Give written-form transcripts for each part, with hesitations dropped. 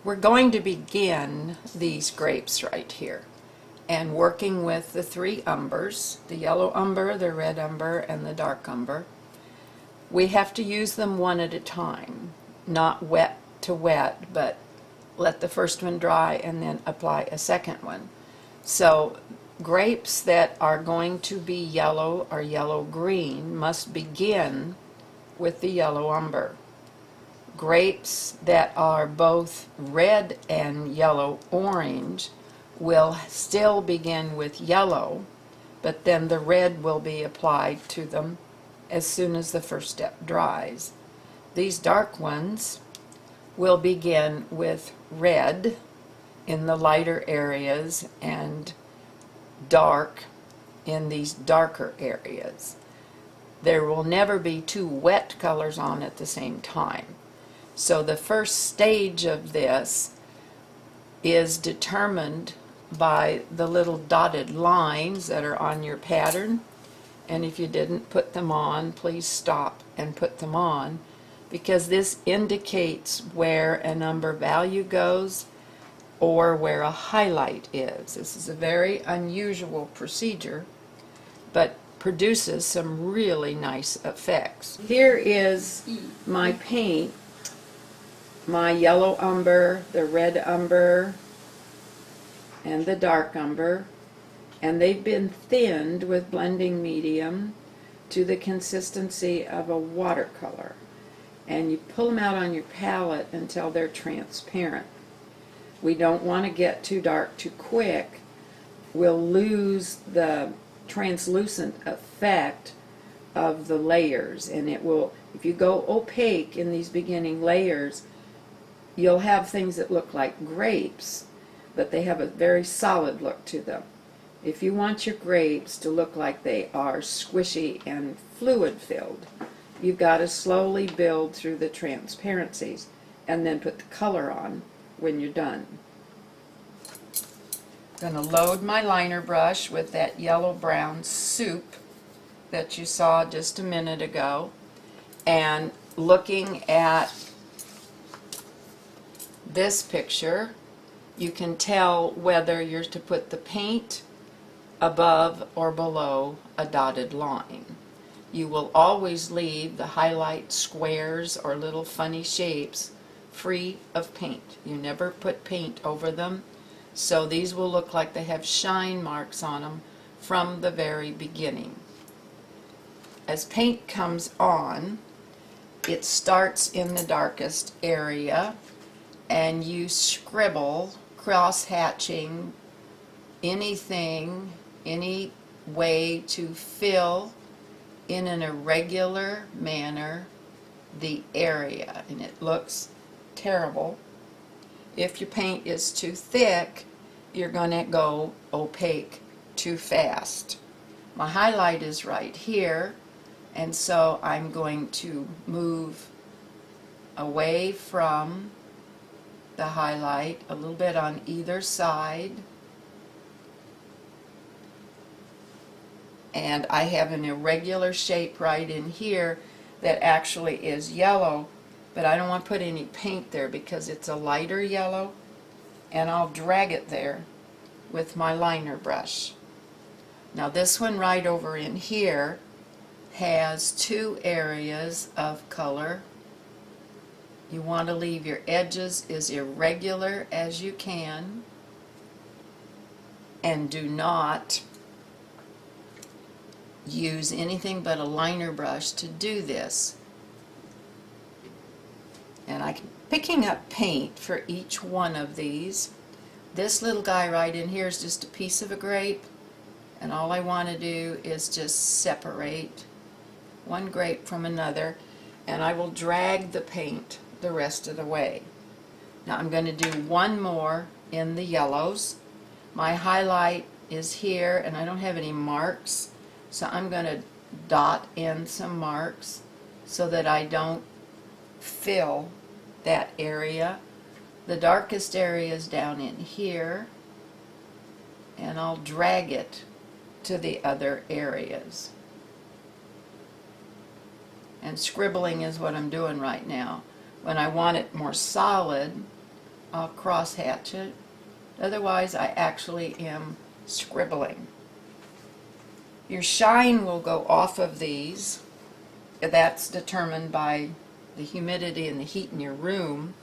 We're going to begin these grapes right here and working with the three umbers, the yellow umber, the red umber, and the dark umber. We have to use them one at a time, not wet to wet, but let the first one dry and then apply a second one. So grapes that are going to be yellow or yellow-green must begin with the yellow umber. Grapes that are both red and yellow-orange will still begin with yellow, but then the red will be applied to them as soon as the first step dries. These dark ones will begin with red in the lighter areas and dark in these darker areas. There will never be two wet colors on at the same time. So the first stage of this is determined by the little dotted lines that are on your pattern. And if you didn't put them on, please stop and put them on, because this indicates where a number value goes or where a highlight is. This is a very unusual procedure, but produces some really effects effects. Here is my paint, my yellow umber, the red umber, and the dark umber, and they've been thinned with blending medium to the consistency of a watercolor. And you pull them out on your palette until they're transparent. We don't want to get too dark too quick. We'll lose the translucent effect of the layers, and it will, if you go opaque in these beginning layers, you'll have things that look like grapes, but they have a very solid look to them. If you want your grapes to look like they are squishy and fluid filled, you've got to slowly build through the transparencies and then put the color on when you're done. I'm going to load my liner brush with that yellow-brown soup that you saw just a minute ago, and looking at this picture, you can tell whether you're to put the paint above or below a dotted line. You will always leave the highlight squares or little funny shapes free of paint. You never put paint over them, so these will look like they have shine marks on them from the very beginning. As paint comes on, it starts in the darkest area, and you scribble, cross-hatching anything, any way to fill in an irregular manner the area, and it looks terrible. If your paint is too thick, you're going to go opaque too fast. My highlight is right here, and so I'm going to move away from the highlight a little bit on either side, and I have an irregular shape right in here that actually is yellow, but I don't want to put any paint there because it's a lighter yellow, and I'll drag it there with my liner brush. Now this one right over in here has two areas of color. You want to leave your edges as irregular as you can, and do not use anything but a liner brush to do this. And I'm picking up paint for each one of these. This little guy right in here is just a piece of a grape, and all I want to do is just separate one grape from another, and I will drag the paint the rest of the way. Now I'm going to do one more in the yellows. My highlight is here, and I don't have any marks, so I'm going to dot in some marks so that I don't fill that area. The darkest area is down in here, and I'll drag it to the other areas. And scribbling is what I'm doing right now. When I want it more solid, I'll cross-hatch it. Otherwise, I actually am scribbling. Your shine will go off of these. That's determined by the humidity and the heat in your room.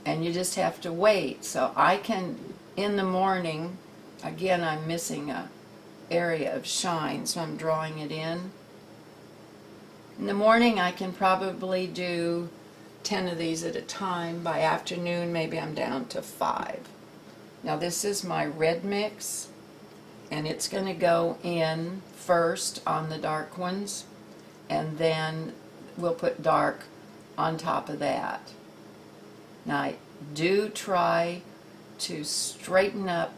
And you just have to wait. So I can, in the morning, again, I'm missing a area of shine, so I'm drawing it in. In the morning, I can probably do 10 of these at a time. By afternoon, maybe I'm down to 5. Now this is my red mix, and it's going to go in first on the dark ones, and then we'll put dark on top of that. Now I do try to straighten up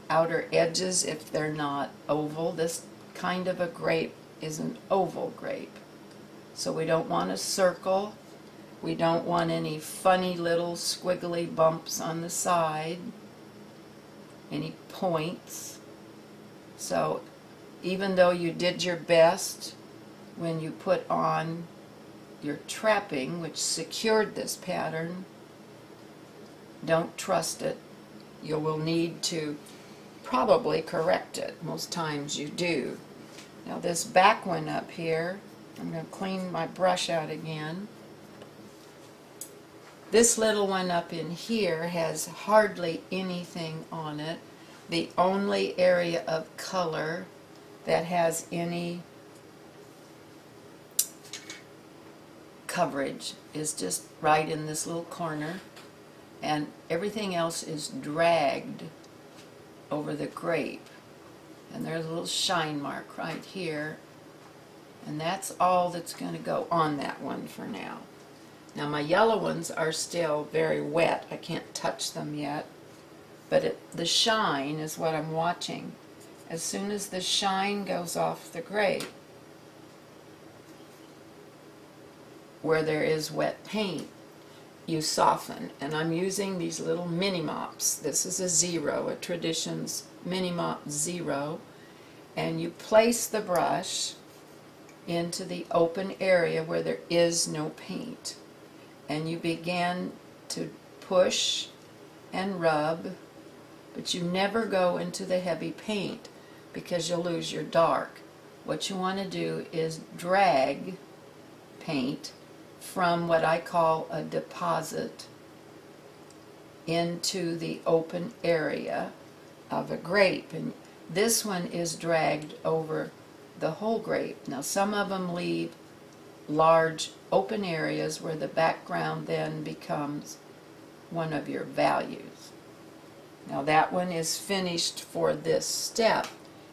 outer edges if they're not oval. This kind of a grape is an oval grape, so we don't want a circle. We don't want any funny little squiggly bumps on the side, any points. So even though you did your best when you put on your trapping, which secured this pattern, don't trust it. You will need to probably correct it. Most times you do. Now this back one up here, I'm going to clean my brush out again. This little one up in here has hardly anything on it. The only area of color that has any coverage is just right in this little corner, and everything else is dragged over the grape. And there's a little shine mark right here, and that's all that's going to go on that one for now. Now my yellow ones are still very wet. I can't touch them yet, but the shine is what I'm watching. As soon as the shine goes off the grape, where there is wet paint, you soften. And I'm using these little mini mops. This is a 0, a Traditions Mini Mop 0, and you place the brush into the open area where there is no paint, and you begin to push and rub, but you never go into the heavy paint because you'll lose your dark. What you want to do is drag paint from what I call a deposit into the open area of a grape, and this one is dragged over the whole grape. Now some of them leave large open areas where the background then becomes one of your values. Now that one is finished for this step.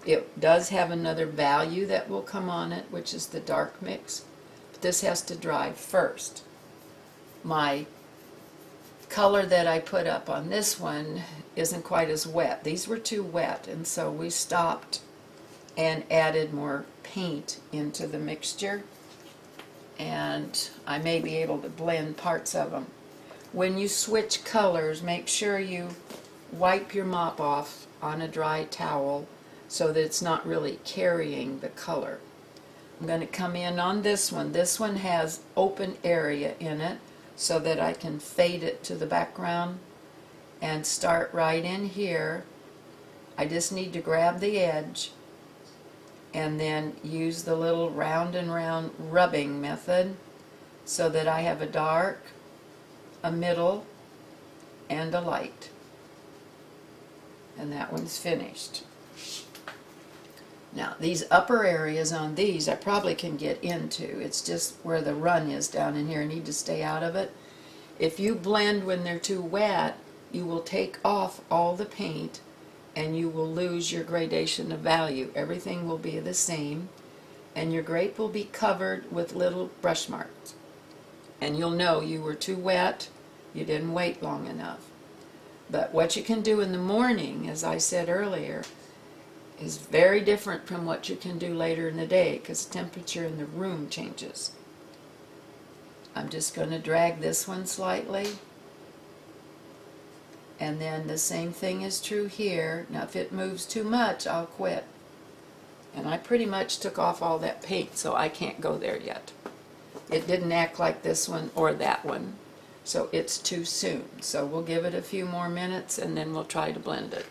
It does have another value that will come on it, which is the dark mix, but this has to dry first. My color that I put up on this one isn't quite as wet. These were too wet, and so we stopped and added more paint into the mixture, and I may be able to blend parts of them. When you switch colors, make sure you wipe your mop off on a dry towel so that it's not really carrying the color. I'm going to come in on this one. This one has open area in it so that I can fade it to the background and start right in here. I just need to grab the edge and then use the little round and round rubbing method so that I have a dark, a middle, and a light. And that one's finished. Now these upper areas on these I probably can get into. It's just where the run is down in here. I need to stay out of it. If you blend when they're too wet, you will take off all the paint and you will lose your gradation of value. Everything will be the same, and your grape will be covered with little brush marks. And you'll know you were too wet, you didn't wait long enough. But what you can do in the morning, as I said earlier, is very different from what you can do later in the day because the temperature in the room changes. I'm just going to drag this one slightly. And then the same thing is true here. Now if it moves too much, I'll quit. And I pretty much took off all that paint, so I can't go there yet. It didn't act like this one or that one. So it's too soon. So we'll give it a few more minutes and then we'll try to blend it.